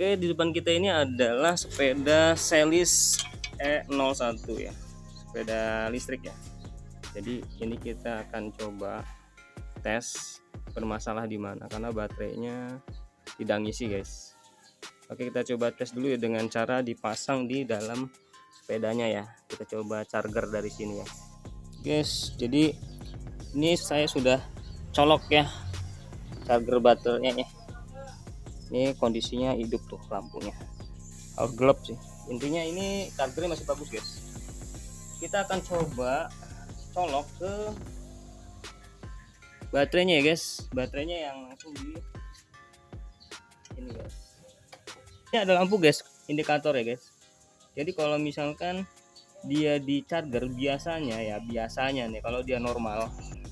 Oke, di depan kita ini adalah sepeda Celis E01 ya, sepeda listrik ya. Jadi ini kita akan coba tes bermasalah di mana karena baterainya tidak ngisi guys. Oke, kita coba tes dulu ya dengan cara dipasang di dalam sepedanya ya. Kita coba charger dari sini ya guys. Jadi ini saya sudah colok ya charger baterainya ya. Ini kondisinya hidup tuh lampunya, harus gelap sih. Intinya ini chargernya masih bagus guys. Kita akan coba colok ke baterainya ya guys. Baterainya yang langsung di ini guys. Ini ada lampu guys, indikator ya guys. Jadi kalau misalkan dia di charger biasanya nih kalau dia normal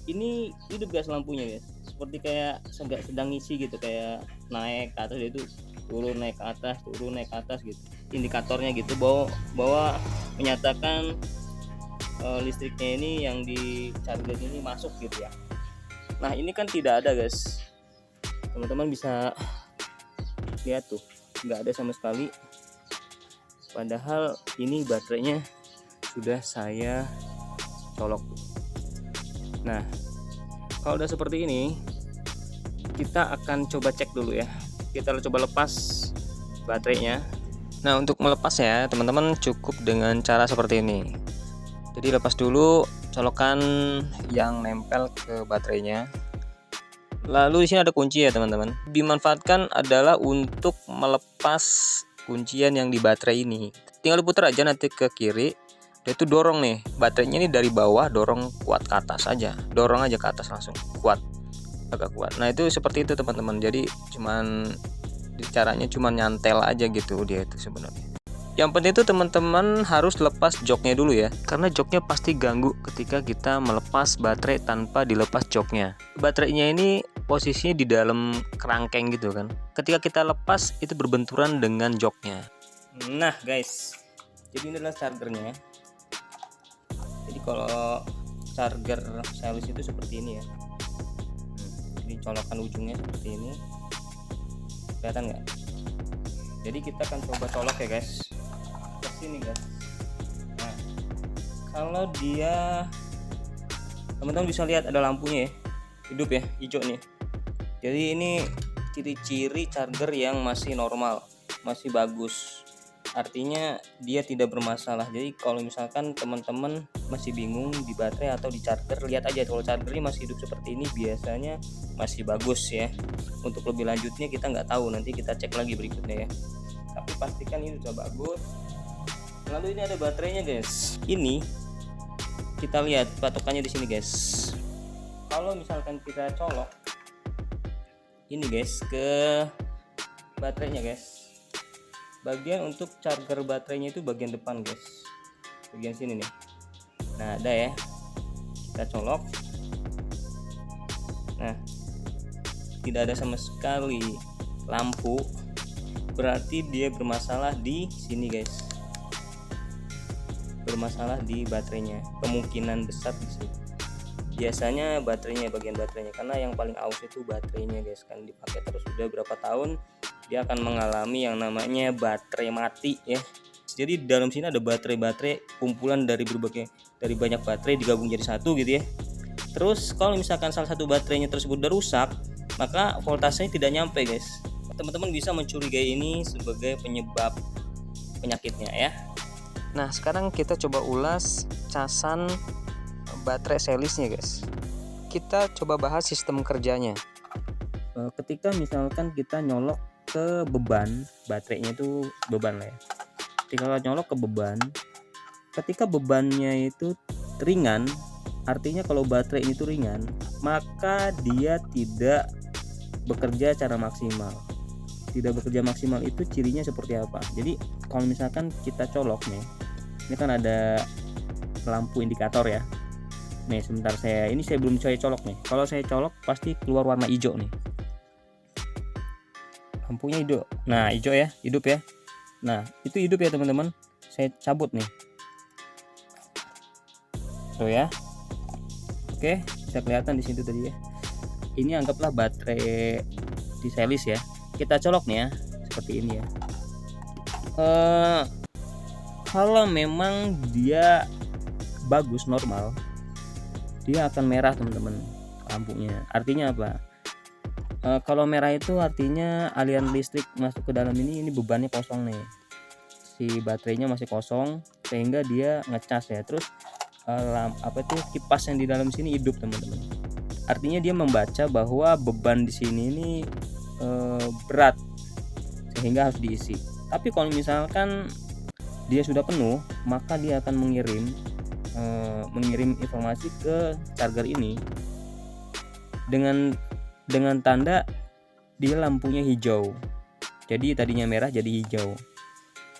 ini hidup guys lampunya guys, seperti kayak sedang ngisi gitu, kayak naik ke atas itu turun, naik ke atas turun, naik ke atas gitu indikatornya gitu, bahwa menyatakan listriknya ini yang di charger ini masuk gitu ya. Nah ini kan tidak ada guys, teman-teman bisa lihat tuh nggak ada sama sekali, padahal ini baterainya sudah saya colok. Nah kalau udah seperti ini kita akan coba cek dulu ya, kita coba lepas baterainya. Nah untuk melepas ya teman-teman cukup dengan cara seperti ini. Jadi lepas dulu colokan yang nempel ke baterainya. Lalu di sini ada kunci ya teman-teman. Dimanfaatkan adalah untuk melepas kuncian yang di baterai ini. Tinggal diputar aja nanti ke kiri. Dia itu dorong nih baterainya ini dari bawah, dorong kuat ke atas aja, dorong aja ke atas langsung kuat, agak kuat. Nah itu seperti itu teman-teman. Jadi caranya cuman nyantel aja gitu dia itu sebenarnya. Yang penting itu teman-teman harus lepas joknya dulu ya, karena joknya pasti ganggu ketika kita melepas baterai tanpa dilepas joknya. Baterainya ini posisinya di dalam kerangkeng gitu kan, ketika kita lepas itu berbenturan dengan joknya. Nah guys, jadi ini adalah chargernya. Jadi kalau charger Celis itu seperti ini ya. Jadi colokan ujungnya seperti ini, kelihatan nggak? Jadi kita akan coba colok ya guys, ke sini guys. Nah kalau dia, teman-teman bisa lihat ada lampunya ya, hidup ya, hijau nih. Jadi ini ciri-ciri charger yang masih normal, masih bagus, artinya dia tidak bermasalah. Jadi kalau misalkan teman-teman masih bingung di baterai atau di charger, lihat aja kalau chargernya masih hidup seperti ini biasanya masih bagus ya. Untuk lebih lanjutnya kita nggak tahu, nanti kita cek lagi berikutnya ya, tapi pastikan ini sudah bagus. Lalu ini ada baterainya guys, ini kita lihat patokannya di sini guys. Kalau misalkan kita colok ini guys ke baterainya guys, bagian untuk charger baterainya itu bagian depan guys, bagian sini nih. Nah ada ya, kita colok. Nah tidak ada sama sekali lampu, berarti dia bermasalah di sini guys, bermasalah di baterainya, kemungkinan besar di sini. Biasanya baterainya, bagian baterainya, karena yang paling aus itu baterainya guys, kan dipakai terus sudah berapa tahun dia akan mengalami yang namanya baterai mati ya. Jadi di dalam sini ada baterai-baterai kumpulan dari banyak baterai digabung jadi satu gitu ya. Terus kalau misalkan salah satu baterainya tersebut udah rusak, maka voltasenya tidak nyampe guys. Teman-teman bisa mencurigai ini sebagai penyebab penyakitnya ya. Nah sekarang kita coba ulas casan baterai Celisnya guys. Kita coba bahas sistem kerjanya. Ketika misalkan kita nyolok ke beban, baterainya itu beban lah ya, ketika nyolok ke beban, ketika bebannya itu ringan, artinya kalau baterai ini tuh ringan, maka dia tidak bekerja secara maksimal. Tidak bekerja maksimal itu cirinya seperti apa? Jadi kalau misalkan kita colok nih, ini kan ada lampu indikator ya. Nih sebentar, saya belum colok nih. Kalau saya colok pasti keluar warna hijau nih, lampunya hijau. Nah hijau ya, hidup ya. Nah itu hidup ya teman-teman. Saya cabut nih tuh ya. Oke, bisa kelihatan di situ tadi ya. Ini anggaplah baterai di Celis ya. Kita colok nih ya, seperti ini ya. Kalau memang dia bagus normal, dia akan merah teman-teman lampunya. Artinya apa? Kalau merah itu artinya aliran listrik masuk ke dalam ini bebannya kosong nih, si baterainya masih kosong sehingga dia ngecas ya. Terus kipas yang di dalam sini hidup teman-teman. Artinya dia membaca bahwa beban di sini ini berat sehingga harus diisi. Tapi kalau misalkan dia sudah penuh, maka dia akan mengirim informasi ke charger ini dengan tanda dia lampunya hijau. Jadi tadinya merah jadi hijau.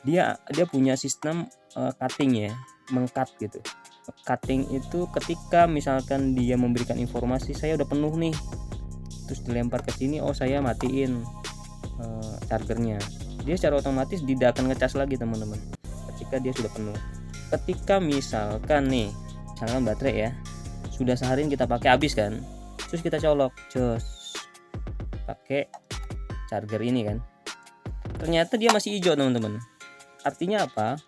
Dia punya sistem cutting ya, mengcut gitu. Cutting itu ketika misalkan dia memberikan informasi saya udah penuh nih, terus dilempar ke sini, oh saya matiin chargernya. Dia secara otomatis tidak akan ngecas lagi teman-teman ketika dia sudah penuh. Ketika misalkan nih, misalkan baterai ya sudah seharian kita pakai habis kan, terus kita colok, pakai charger ini kan, ternyata dia masih hijau teman-teman. Artinya apa?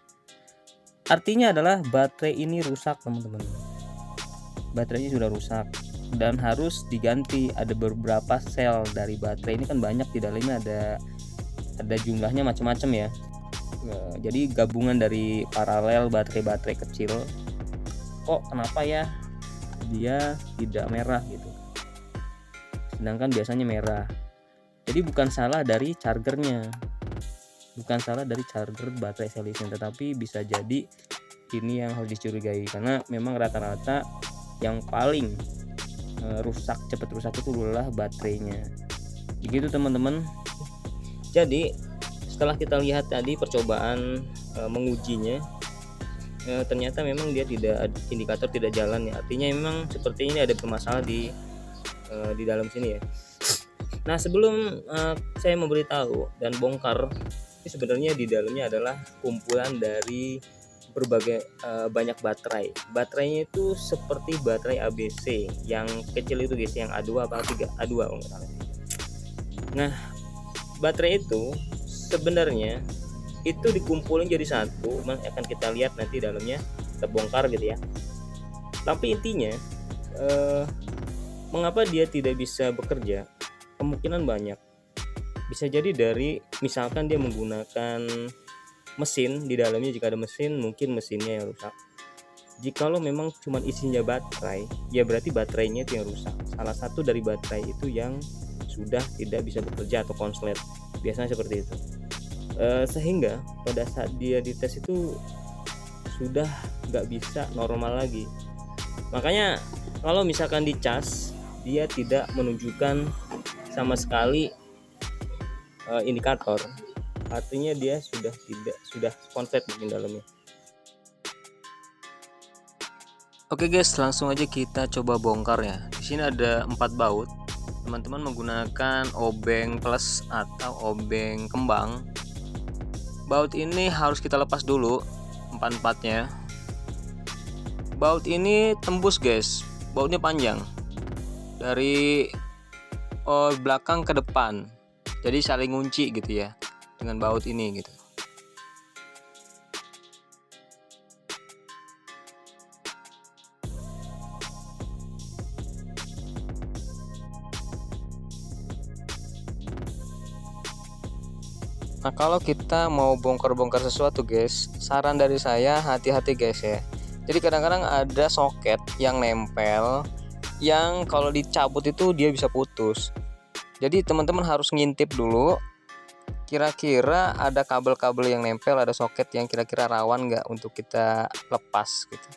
Artinya adalah baterai ini rusak teman-teman. Baterainya sudah rusak dan harus diganti. Ada beberapa sel dari baterai ini kan banyak, di dalamnya ada jumlahnya macam-macam ya. Jadi gabungan dari paralel baterai-baterai kecil. Kok kenapa ya dia tidak merah gitu, sedangkan biasanya merah? Jadi bukan salah dari chargernya, bukan salah dari charger baterai Celisin, tetapi bisa jadi ini yang harus dicurigai, karena memang rata-rata yang paling cepat rusak itu adalah baterainya. Begitu teman-teman. Jadi setelah kita lihat tadi percobaan mengujinya, ternyata memang dia indikator tidak jalan ya. Artinya memang sepertinya ini ada bermasalah di dalam sini ya. Nah, sebelum saya memberitahu dan bongkar, ini sebenarnya di dalamnya adalah kumpulan dari berbagai banyak baterai. Baterainya itu seperti baterai ABC yang kecil itu guys, yang A2 apa A3? A2 kalau nggak salah. Nah, baterai itu sebenarnya itu dikumpulin jadi satu, akan kita lihat nanti dalamnya, kita bongkar gitu ya. Tapi intinya mengapa dia tidak bisa bekerja? Kemungkinan banyak. Bisa jadi dari misalkan dia menggunakan mesin di dalamnya, jika ada mesin mungkin mesinnya yang rusak. Jikalau memang cuma isinya baterai, ya berarti baterainya itu yang rusak. Salah satu dari baterai itu yang sudah tidak bisa bekerja atau konslet. Biasanya seperti itu. Sehingga pada saat dia dites itu sudah nggak bisa normal lagi. Makanya kalau misalkan dicas, dia tidak menunjukkan sama sekali indikator, artinya dia sudah konslet mungkin dalamnya. Oke guys, langsung aja kita coba bongkar ya. Di sini ada 4 baut. Teman-teman menggunakan obeng plus atau obeng kembang. Baut ini harus kita lepas dulu 4-4-nya. Baut ini tembus guys, bautnya panjang dari belakang ke depan, jadi saling ngunci gitu ya dengan baut ini gitu. Nah, kalau kita mau bongkar-bongkar sesuatu guys, saran dari saya hati-hati guys ya. Jadi kadang-kadang ada soket yang nempel, yang kalau dicabut itu dia bisa putus. Jadi teman-teman harus ngintip dulu, kira-kira ada kabel-kabel yang nempel, ada soket yang kira-kira rawan nggak untuk kita lepas gitu.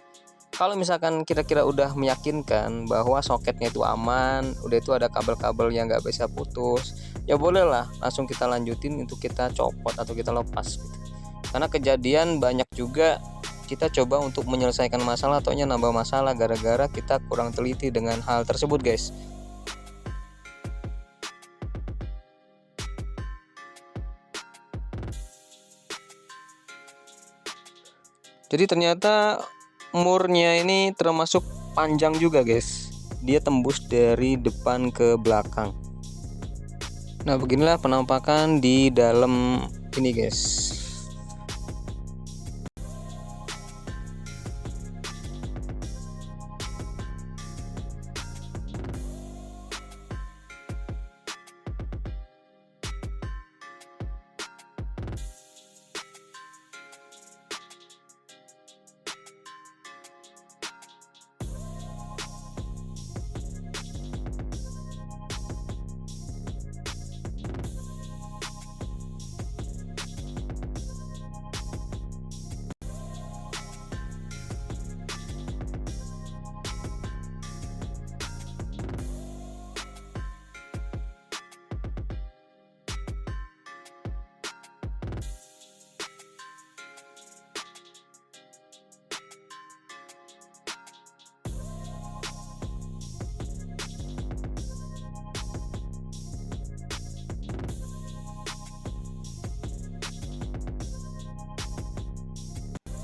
Kalau misalkan kira-kira udah meyakinkan bahwa soketnya itu aman, udah itu ada kabel-kabel yang nggak bisa putus, ya bolehlah langsung kita lanjutin untuk kita copot atau kita lepas gitu. Karena kejadian banyak juga kita coba untuk menyelesaikan masalah ataunya nambah masalah gara-gara kita kurang teliti dengan hal tersebut guys. Jadi ternyata murnya ini termasuk panjang juga guys, dia tembus dari depan ke belakang. Nah, beginilah penampakan di dalam ini guys.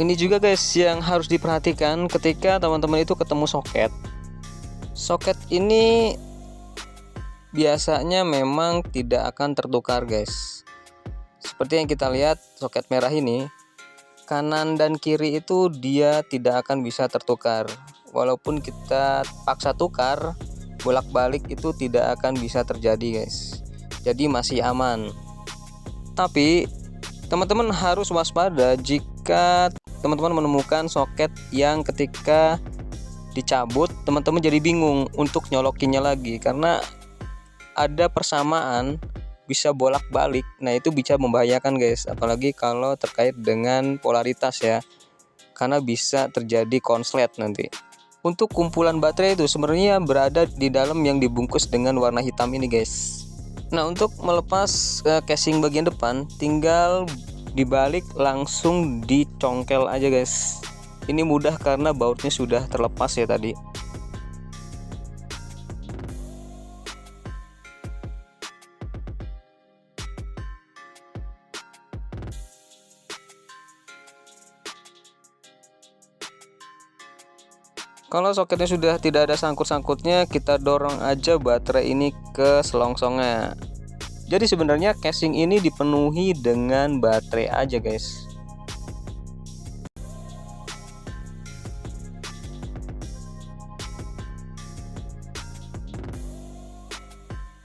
Ini juga guys yang harus diperhatikan ketika teman-teman itu ketemu soket. Soket ini biasanya memang tidak akan tertukar guys. Seperti yang kita lihat soket merah ini, kanan dan kiri itu dia tidak akan bisa tertukar. Walaupun kita paksa tukar, bolak-balik itu tidak akan bisa terjadi guys. Jadi masih aman. Tapi teman-teman harus waspada jika teman-teman menemukan soket yang ketika dicabut teman-teman jadi bingung untuk nyolokinnya lagi, karena ada persamaan bisa bolak-balik. Nah, itu bisa membahayakan guys, apalagi kalau terkait dengan polaritas ya, karena bisa terjadi konslet nanti. Untuk kumpulan baterai itu sebenarnya berada di dalam yang dibungkus dengan warna hitam ini guys. Nah, untuk melepas casing bagian depan tinggal dibalik langsung dicongkel aja guys. Ini mudah karena bautnya sudah terlepas ya tadi. Kalau soketnya sudah tidak ada sangkut-sangkutnya, kita dorong aja baterai ini ke selongsongnya. Jadi sebenarnya casing ini dipenuhi dengan baterai aja guys.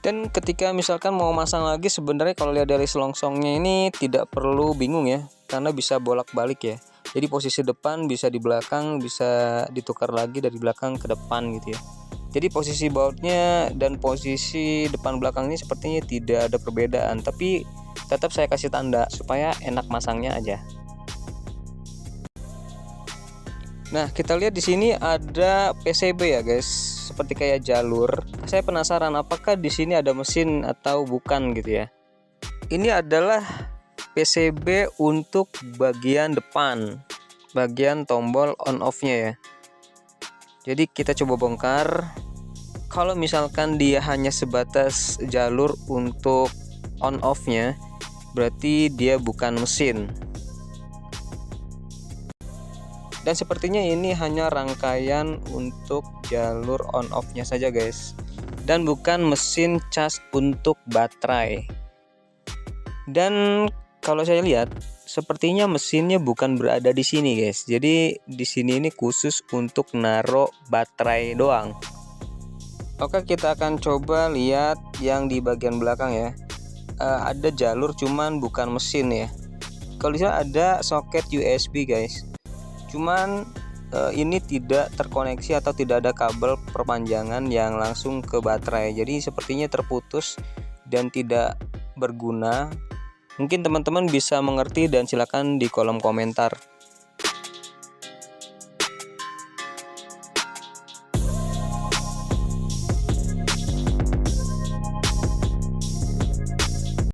Dan ketika misalkan mau masang lagi, sebenarnya kalau lihat dari selongsongnya ini tidak perlu bingung ya, karena bisa bolak-balik ya. Jadi posisi depan bisa di belakang, bisa ditukar lagi dari belakang ke depan gitu ya. Jadi posisi bautnya dan posisi depan belakang ini sepertinya tidak ada perbedaan, tapi tetap saya kasih tanda supaya enak masangnya aja. Nah, kita lihat di sini ada PCB ya guys, seperti kayak jalur. Saya penasaran apakah di sini ada mesin atau bukan gitu ya. Ini adalah PCB untuk bagian depan, bagian tombol on off-nya ya. Jadi kita coba bongkar. Kalau misalkan dia hanya sebatas jalur untuk on off-nya, berarti dia bukan mesin. Dan sepertinya ini hanya rangkaian untuk jalur on off-nya saja guys, dan bukan mesin cas untuk baterai. Dan kalau saya lihat sepertinya mesinnya bukan berada di sini guys. Jadi di sini ini khusus untuk naruh baterai doang. Oke, kita akan coba lihat yang di bagian belakang ya. Ada jalur cuman bukan mesin ya. Kalau di sini ada soket USB guys. Cuman ini tidak terkoneksi atau tidak ada kabel perpanjangan yang langsung ke baterai. Jadi sepertinya terputus dan tidak berguna. Mungkin teman-teman bisa mengerti dan silakan di kolom komentar.